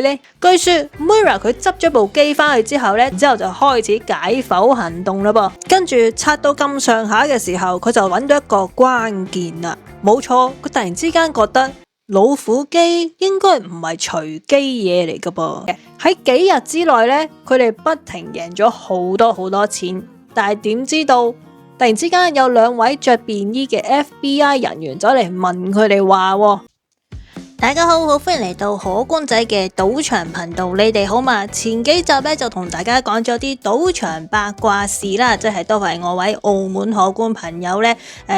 據說 Mura 佢執咗部機翻去之後呢，之後就開始解剖行動啦噃。跟住拆到咁上下嘅時候，佢就揾到一個關鍵啦。冇錯，佢突然之間覺得老虎機應該唔係隨機嘢嚟噶噃。喺幾日之內呢，佢哋不停贏咗好多錢，但係點知道突然之間有2位着便衣嘅 FBI 人員走嚟問佢哋話。大家好，歡迎嚟到可觀仔嘅賭場頻道，你哋好嘛？前幾集咧就同大家講咗啲賭場八卦事啦，即係都係我位澳門可觀朋友咧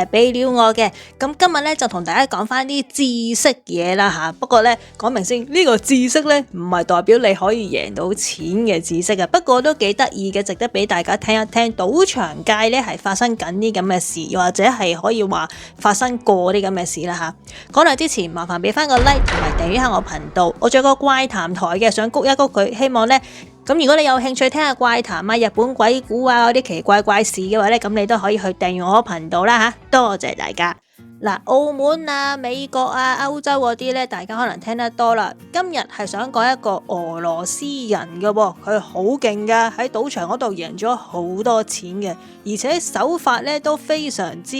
俾料我嘅。咁今日咧就同大家講翻啲知識嘢啦吓。不過咧講明先，呢個知識咧唔係代表你可以贏到錢嘅知識啊。不過都幾得意嘅，值得俾大家聽一聽。賭場界咧係發生緊啲咁嘅事，又或者係可以話發生過啲咁嘅事啦吓。講嚟之前，麻煩俾翻個同埋訂閱下我頻道，我仲有個怪談台嘅，想谷一谷佢，希望呢。咁如果你有興趣聽下怪談啊、日本鬼故啊嗰啲奇怪事嘅話呢，咁你都可以去訂閱我頻道啦吓，多謝大家。嗱，澳門啊、美國啊、歐洲嗰啲呢，大家可能聽得多啦。今日係想講一個俄羅斯人嘅喎，佢好勁噶，喺賭場嗰度贏咗好多錢嘅，而且手法呢都非常之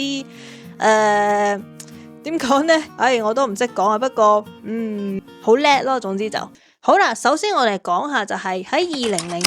點講呢？我都唔識講啊。不過好叻咯。總之就好啦。首先我哋講下就係喺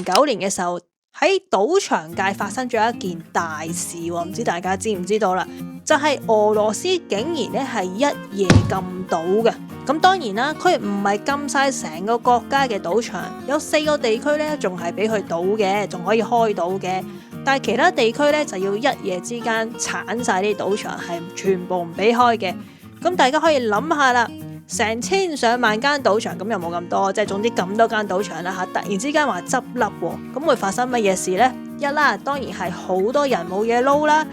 2009年嘅時候，喺賭場界發生咗一件大事，唔知大家知唔知道啦？就係俄羅斯竟然咧係一夜禁賭嘅。咁當然啦，佢唔係禁晒成個國家嘅賭場，有4個地區咧仲係俾佢賭嘅，仲可以開賭嘅。但係其他地區咧就要一夜之間鏟晒啲賭場，係全部唔俾開嘅。咁大家可以諗下啦，成千上萬間賭場，咁又冇咁多，即係總之咁多間賭場啦吓，突然之間話執笠，咁會發生乜嘢事呢？一啦，當然係好多人冇嘢撈啦。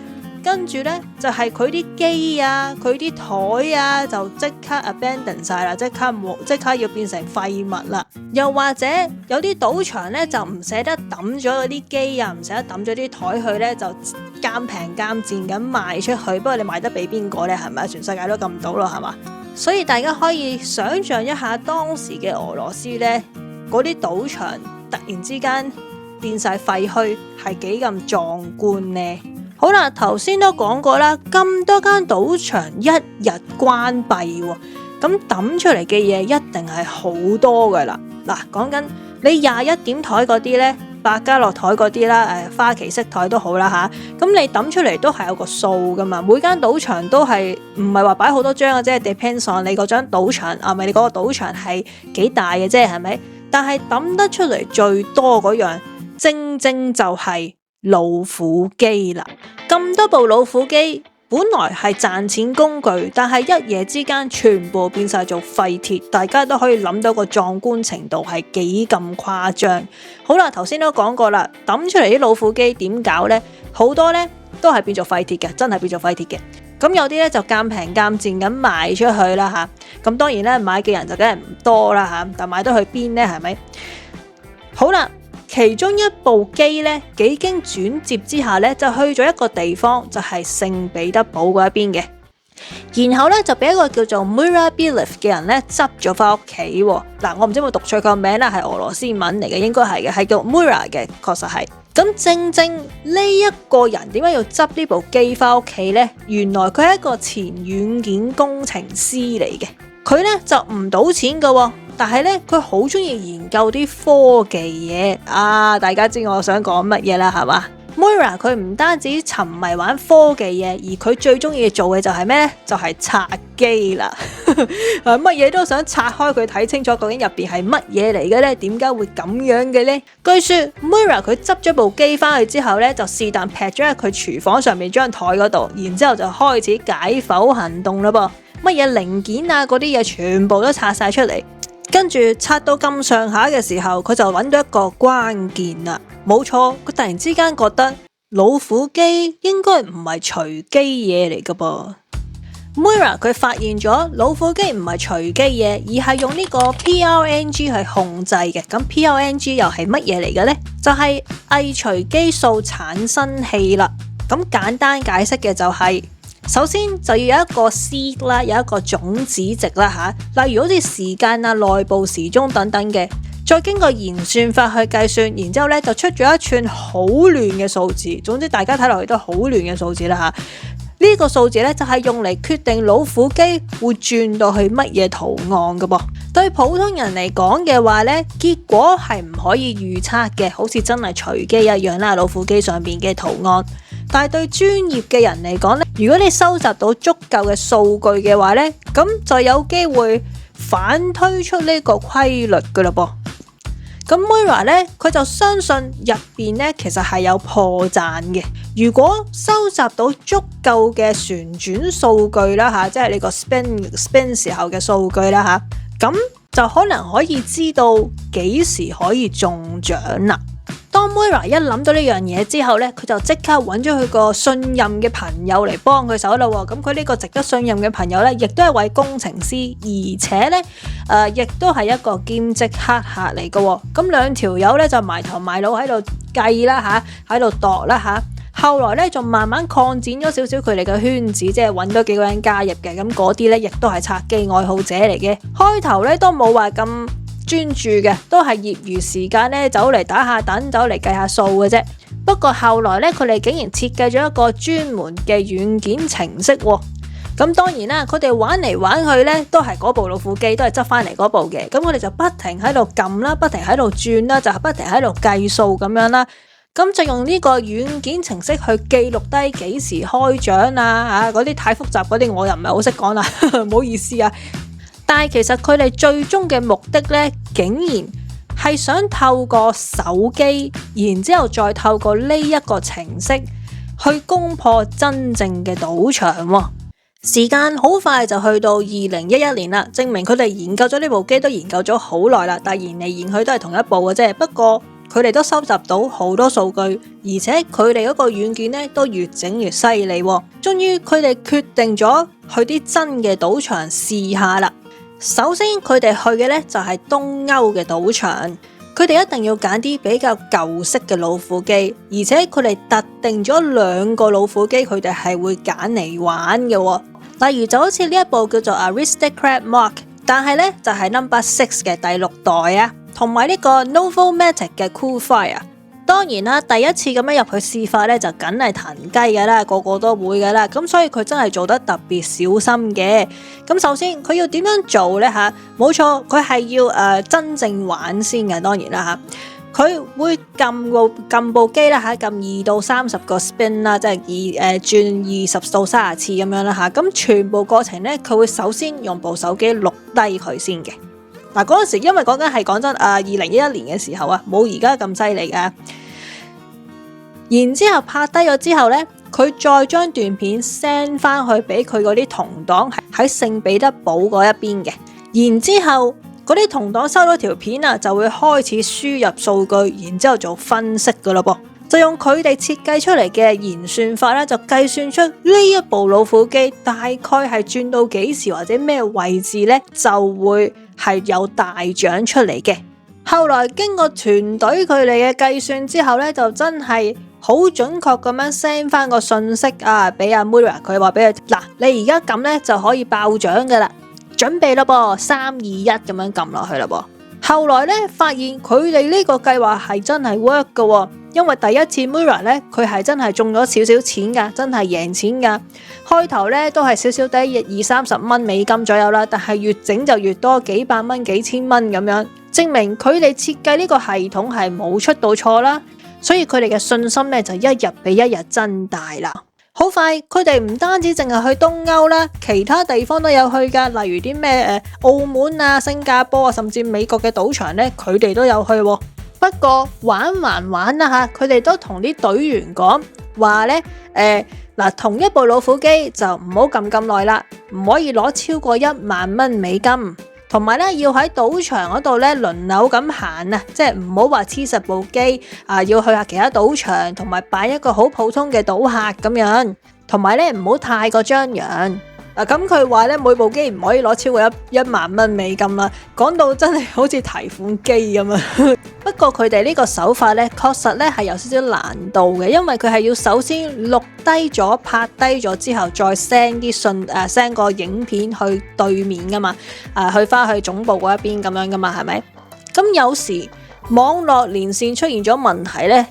跟住呢，就係佢啲機啊，佢啲台啊，就即刻 abandon 晒啦，即刻要變成廢物啦。又或者有啲賭場呢，就唔捨得抌咗嗰啲機啊，唔捨得抌咗啲台去呢，就賤平賤咁賣出去。不過你賣得俾邊個呢？係咪？全世界都禁到咯，係嘛？所以大家可以想象一下當時嘅俄羅斯呢，嗰啲賭場突然之間變晒廢墟，係幾咁壯觀呢？好啦，頭先都講過啦，咁多間賭場一日關閉，咁抌出嚟嘅嘢一定係好多噶啦。嗱，講緊你21點台嗰啲呢，百家樂台嗰啲啦，花旗式台都好啦吓，咁你抌出嚟都係有個數噶嘛。每間賭場都係唔係話擺好多張嘅啫，depends on 你嗰張賭場咪你嗰個賭場係幾大嘅啫，係咪？但係抌得出嚟最多嗰樣，正就係老虎機啦。咁多部老虎機本來係賺錢工具，但係一夜之間全部變晒做廢鐵，大家都可以諗到個壯觀程度係幾咁誇張。好啦，頭先都講過啦，抌出嚟啲老虎機點搞呢？好多呢都係變做廢鐵嘅，真係變做廢鐵嘅。咁有啲呢就賤平賤賤咁賣出去啦吓。咁當然咧買嘅人就梗係唔多啦吓，但買得去邊呢？係咪？好啦。其中一部機呢，幾經轉接之下呢，就去咗一個地方，就係聖彼得堡嗰一邊嘅。然後呢，就俾一個叫做 Mura Believ 嘅人呢執咗翻屋企。嗱，我唔知有冇讀錯佢個名啦，係俄羅斯文嚟嘅，應該係嘅，係叫 Mura 嘅，確實係。咁正呢一個人點解要執呢部機翻屋企呢？原來佢係一個前軟件工程師嚟嘅，佢呢就唔賭錢㗎。但係咧，佢好中意研究啲科技嘢啊！大家知我想講乜嘢啦，係嘛？Mura 佢唔單止沉迷玩科技嘢，而佢最中意做嘅就係咩咧？就係拆機啦！乜嘢都想拆開佢睇清楚，究竟入邊係乜嘢嚟嘅咧？點解會咁樣嘅咧？據說 Mura 佢執咗部機翻去之後咧，就是但劈咗喺佢廚房上面張台嗰度，然之後就開始解剖行動啦噃！乜嘢零件啊，嗰啲嘢全部都拆晒出嚟。跟住拆到咁上下嘅時候，佢就揾到一個關鍵啦。冇錯，佢突然之間覺得老虎機應該唔係隨機嘢嚟噶噃。Mura 佢發現咗老虎機唔係隨機嘢，而係用呢個 PRNG 去控制嘅。咁 PRNG 又係乜嘢嚟嘅呢？就係偽隨機素產生器啦。咁簡單解釋嘅就係首先就要有一個 seed 啦，有一個種子值啦吓，例如好似時間啊、內部時鐘等等嘅，再經過演算法去計算，然之後咧就出咗一串好亂嘅數字。總之大家睇落去都好亂嘅數字啦吓。呢個數字咧就係用嚟決定老虎機會轉到去乜嘢圖案㗎噃。對普通人嚟講嘅話咧，結果係唔可以預測嘅，好似真係隨機一樣啦。老虎機上邊嘅圖案，但係對專業嘅人嚟講咧，如果你收集到足夠嘅數據嘅話咧，咁就有機會反推出呢個規律㗎啦噃。咁 Moira 咧，佢就相信入邊咧其實係有破綻嘅。如果收集到足夠嘅旋轉數據啦吓，即係你個 spin 時候嘅數據啦吓，咁就可能可以知道幾時可以中獎啦。當 Moira 一諗到呢樣嘢之後咧，佢就即刻揾咗佢個信任嘅朋友嚟幫佢手啦。咁佢呢個值得信任嘅朋友咧，亦都係位工程師，而且咧亦都係一個兼職黑客嚟嘅。咁兩條友咧就埋頭埋腦喺度計啦吓，喺度度啦吓。後來咧仲慢慢擴展咗少少佢哋嘅圈子，即係揾多幾個人加入嘅。咁嗰啲咧亦都係拆機愛好者嚟嘅。開頭咧都冇話咁專注嘅，都係業餘時間咧走嚟打下躉，走嚟計下數嘅啫。不過後來咧，佢哋竟然設計咗一個專門嘅軟件程式。咁當然啦，佢哋玩嚟玩去咧，都係嗰部老虎機，都係執翻嚟嗰部嘅。咁我哋就不停喺度撳啦，不停喺度轉啦，就係不停喺度計數咁樣啦。咁就用呢個軟件程式去記錄低幾時開獎啊，嗰啲太複雜嗰啲我又唔係好識講啦，唔好意思啊。但係其實佢哋最終嘅目的呢，竟然係想透過手機，然之後再透過呢一個程式去攻破真正嘅賭場。時間好快就去到2011年啦，證明佢哋研究咗呢部機都研究咗好耐啦，但係研嚟研去都係同一部嘅啫。不過佢哋都收集到好多數據，而且佢哋嗰個軟件呢都越整越犀利。終於佢哋決定咗去啲真嘅賭場試下啦。首先佢哋去嘅呢就係東歐嘅賭場，佢哋一定要揀啲比較舊式嘅老虎機，而且佢哋特定咗2個老虎機，佢哋係會揀嚟玩嘅。例如就好似呢一部叫做 Aristocrat Mark， 但係呢就係 Number 6嘅第6代啊。同埋呢個 Novomatic 嘅 Coolfire， 當然啦，第一次咁樣入去試法咧，就梗係彈雞噶啦，個個都會噶啦。咁所以佢真係做得特別小心嘅。咁首先佢要點樣做呢？吓？冇錯，佢係要真正玩先嘅。當然啦吓，佢會撳部機啦吓，撳2到30個 spin 啦，即係轉20到30次咁樣啦吓。咁全部過程咧，佢會首先用部手機錄低佢先嘅。嗱，嗰陣時因為講真2011年嘅時候啊，冇而家咁犀利噶。然之後拍低咗之後呢，佢再將段片 send 翻去俾佢嗰啲同黨喺聖彼得堡嗰一邊嘅。然之後嗰啲同黨收到條片啊，就會開始輸入數據，然之後做分析噶啦噃。就用佢哋設計出嚟嘅演算法咧，就計算出呢一部老虎機大概係轉到幾時或者咩位置咧，就會係有大獎出嚟嘅。後來經過團隊佢哋嘅計算之後咧，就真係好準確咁樣 send 翻個信息啊，俾阿 Moira， 佢話俾佢嗱，你而家撳咧就可以爆獎噶啦，準備咯噃，3、2、1咁樣撳落去啦噃。後來咧發現佢哋呢個計劃係真係 work 噶，因為第一次 Moira 咧佢係真係中咗少少錢噶，真係贏錢噶。開頭咧都係少少低20-30蚊美金左右啦，但係越整就越多，幾百蚊、幾千蚊咁樣，證明佢哋設計呢個系統係冇出到錯啦。所以佢哋嘅信心咧就一日比一日增大啦。好快，佢哋唔單止淨係去東歐啦，其他地方都有去噶，例如啲咩澳門啊、新加坡啊，甚至美國嘅賭場咧，佢哋都有去。不過玩還玩啦吓，佢哋都同啲隊員講話咧，同一部老虎機就唔好撳咁耐啦，唔可以攞超過1萬蚊美金。同埋咧，要喺賭場嗰度咧輪流咁行啊，即係唔好話黐實部機啊，要去下其他賭場，同埋擺一個好普通嘅賭客咁樣。同埋咧，唔好太過張揚。咁佢話咧每部機唔可以攞超過一萬蚊美金啦，講到真係好似提款機咁啊！不過佢哋呢個手法咧，確實咧係有少少難度嘅，因為佢係要首先錄低咗、拍低咗之後，再 send 啲信send 個影片去對面噶嘛，去翻去總部嗰一邊咁樣噶嘛，係咪？咁有時網絡連線出現咗問題咧，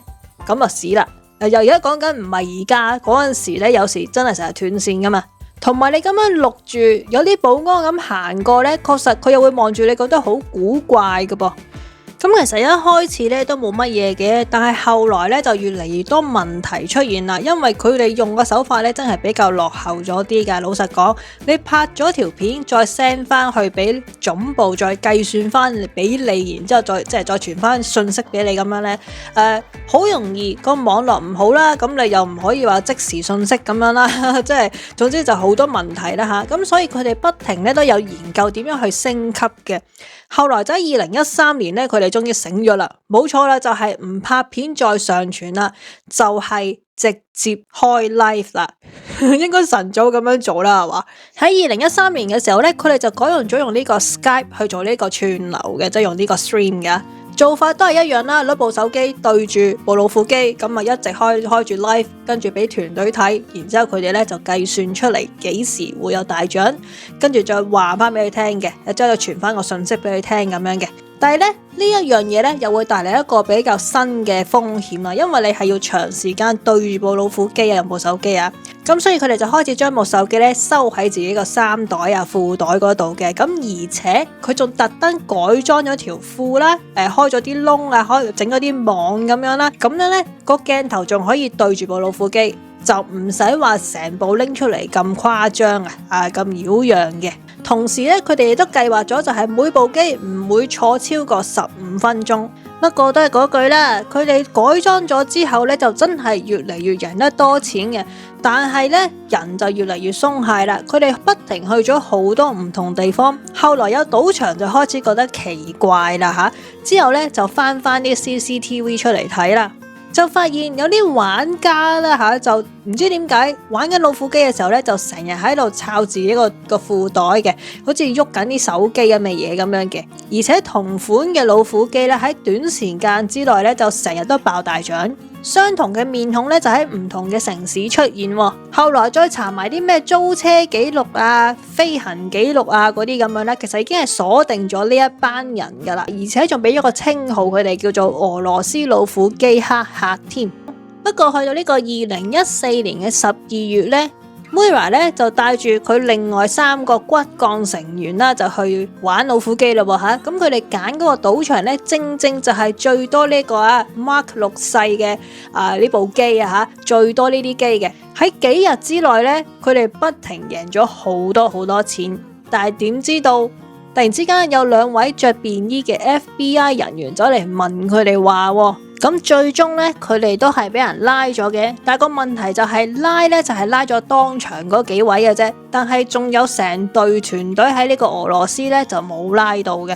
咁就屎啦！又而家講緊唔係而家嗰陣時咧，有時真係成日斷線噶嘛。同埋你咁樣錄住，有啲保安咁行過呢，確實佢又會望住你，覺得好古怪㗎噃。咁其實一開始咧都冇乜嘢嘅，但係後來咧就越嚟越多問題出現啦，因為佢哋用嘅手法咧真係比較落後咗啲㗎。老實講，你拍咗條片再 send 翻去俾總部，再計算翻俾你，然之後再傳翻信息俾你咁樣咧，好容易個網絡唔好啦，咁你又唔可以話即時信息咁樣啦，即係總之就好多問題啦嚇。咁所以佢哋不停咧都有研究點樣去升級嘅。後來就喺2013年咧，佢哋終於醒咗啦，冇錯啦，就係唔拍片再上傳啦，就係直接開 live 啦，應該晨早咁樣做啦，係嘛？喺2013年嘅時候咧，佢哋就改用咗用呢個 Skype 去做呢個串流嘅，即係用呢個 stream 嘅。做法都係一樣啦，攞部手機對住部老虎機，咁啊一直開住 live， 跟住俾團隊睇，然之後佢哋咧就計算出嚟幾時會有大獎，跟住再話翻俾佢聽嘅，之後就傳翻個信息俾佢聽咁樣嘅。但係咧呢一樣嘢咧又會帶嚟一個比較新嘅風險啦，因為你係要長時間對住部老虎機啊，用部手機啊，咁所以佢哋就開始將部手機咧收喺自己個衫袋啊、褲袋嗰度嘅，咁而且佢仲特登改裝咗條褲啦，開咗啲窿啊，整咗啲網咁樣啦，咁樣咧個鏡頭仲可以對住部老虎機，就唔使話成部拎出嚟咁誇張咁擾攘嘅。同時咧，佢哋亦都計劃咗，就係每部機唔會坐超過15分鐘。不過都係嗰句啦，佢哋改裝咗之後咧，就真係越嚟越贏得多錢嘅。但係咧，人就越嚟越鬆懈啦。佢哋不停去咗好多唔同地方，後來有賭場就開始覺得奇怪啦嚇。之後咧就翻啲 CCTV 出嚟睇啦。就發現有啲玩家啦嚇，就唔知點解玩緊老虎機嘅時候咧，就成日喺度抄自己個褲袋嘅，好似喐緊啲手機咁嘅嘢咁樣嘅。而且同款嘅老虎機咧，喺短時間之內咧，就成日都爆大獎。相同嘅面孔咧，就喺唔同嘅城市出現。後來再查埋啲咩租車記錄啊、飛行記錄啊嗰啲咁樣咧，其實已經係鎖定咗呢一班人噶啦，而且仲俾咗個稱號，佢哋叫做俄羅斯老虎機黑客添。不過去到呢個2014年嘅12月咧，Mira 咧就帶住佢另外3個骨幹成員啦，就去玩老虎機咯吓。咁佢哋揀嗰個賭場咧，正就係最多呢個Mark 6世嘅呢部機啊吓，最多呢啲機嘅。喺幾日之內咧，佢哋不停贏咗好多錢。但係點知道突然之間有2位着便衣嘅 FBI 人員走嚟問佢哋話。咁最終咧，佢哋都係俾人拉咗嘅。但係個問題就係拉咧，就係拉咗當場嗰幾位嘅啫。但係仲有成隊團隊喺呢個俄羅斯咧，就冇拉到嘅。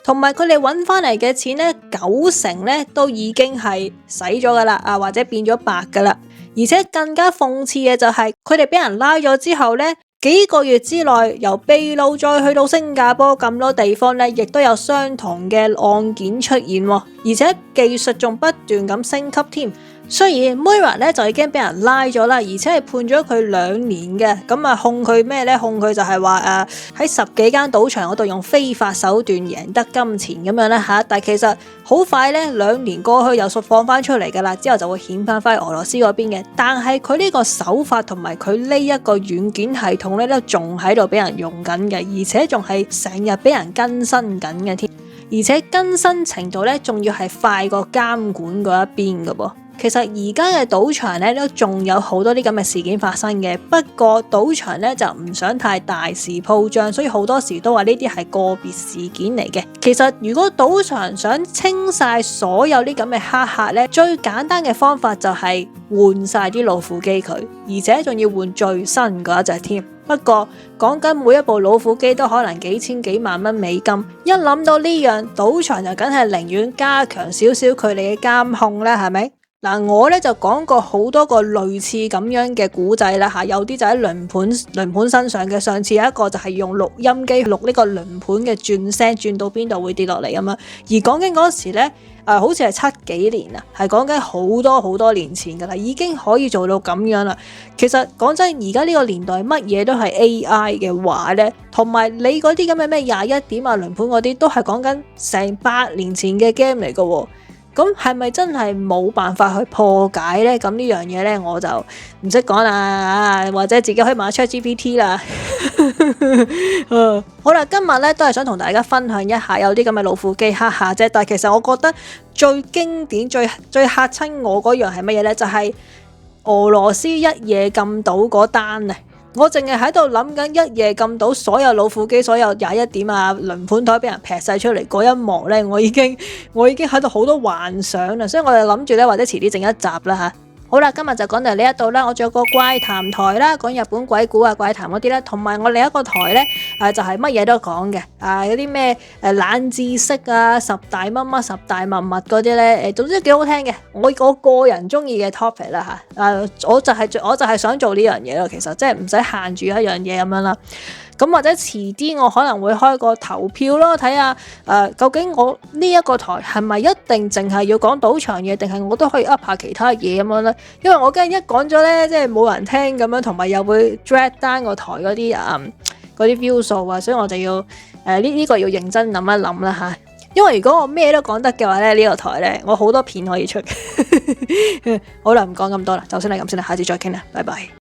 同埋佢哋揾翻嚟嘅錢咧，90%咧都已經係使咗噶啦，或者變咗白噶啦。而且更加諷刺嘅就係，佢哋俾人拉咗之後咧，幾個月之內，由秘魯再去到新加坡咁多地方咧，亦都有相同嘅案件出現，而且技術仲不斷咁升級添。雖然 Mira 咧就已經俾人拉咗啦，而且係判咗佢2年嘅，咁啊控佢咩咧？控佢就係話喺10幾間賭場嗰度用非法手段贏得金錢咁樣啦吓。但係其實好快咧，2年過去又放翻出嚟噶啦，之後就會遣返翻去俄羅斯嗰邊嘅。但係佢呢個手法同埋佢呢一個軟件系統咧，都仲喺度俾人用緊嘅，而且仲係成日俾人更新緊嘅添，而且更新程度咧仲要係快過監管嗰一邊噶噃。其實而家嘅賭場咧都仲有好多啲咁嘅事件發生嘅，不過賭場咧就唔想太大肆鋪張，所以好多時都話呢啲係個別事件嚟嘅。其實如果賭場想清晒所有啲咁嘅黑客咧，最簡單嘅方法就係換晒啲老虎機佢，而且仲要換最新嗰一隻添。不過講緊每一部老虎機都可能幾千幾萬蚊美金，一諗到呢樣，賭場就梗係寧願加強少少佢哋嘅監控啦，係咪？嗱，我咧就講過好多個類似咁樣嘅古仔啦嚇，有啲就喺輪盤身上嘅。上次有一個就係用錄音機錄呢個輪盤嘅轉聲，轉到邊度會跌落嚟咁樣。而講緊嗰時咧，好似係70幾年啊，係講緊好多年前噶啦，已經可以做到咁樣啦。其實講真，而家呢個年代乜嘢都係 AI 嘅話咧，同埋你嗰啲咁嘅咩21點啊輪盤嗰啲，都係講緊成8年前嘅 game 嚟噶喎。咁係咪真係冇辦法去破解呢？咁呢樣嘢呢，我就唔識講啦，或者自己可以問 ChatGPT 啦。好啦，今日呢都係想同大家分享一下有啲咁嘅老虎機黑客啫。但係其實我覺得最經典、最嚇親我嗰樣係乜嘢呢？就係俄羅斯一夜禁賭嗰單啊！我淨係喺度諗緊一夜禁到所有老虎機、所有21點啊輪盤台俾人劈晒出嚟嗰一幕咧，我已經喺度好多幻想啦，所以我就諗住咧，或者遲啲整一集啦吓。好啦，今日就講到呢一度啦。我仲有個怪談台啦，講日本鬼故啊、怪談嗰啲啦，同埋我另一個台咧，就係乜嘢都講嘅。有啲咩冷知識啊、10大乜乜、10大密密嗰啲咧，總之幾好聽嘅。我個人中意嘅 topic 啦吓。我就係想做呢樣嘢咯。其實即係唔使限住一樣嘢咁樣啦。咁或者遲啲我可能會開個投票咯，睇下究竟我呢一個台係咪一定淨係要講賭場嘢，定係我都可以 up 下其他嘢咁樣咧？因為我驚一講咗咧，即係冇人聽咁樣，同埋又會 drag down 個台嗰啲 view 數啊，所以我就要呢個要認真諗一諗啦吓。因為如果我咩都講得嘅話咧，呢個台咧我好多片可以出。好啦，唔講咁多啦，就先係咁先啦，下次再傾啦，拜拜。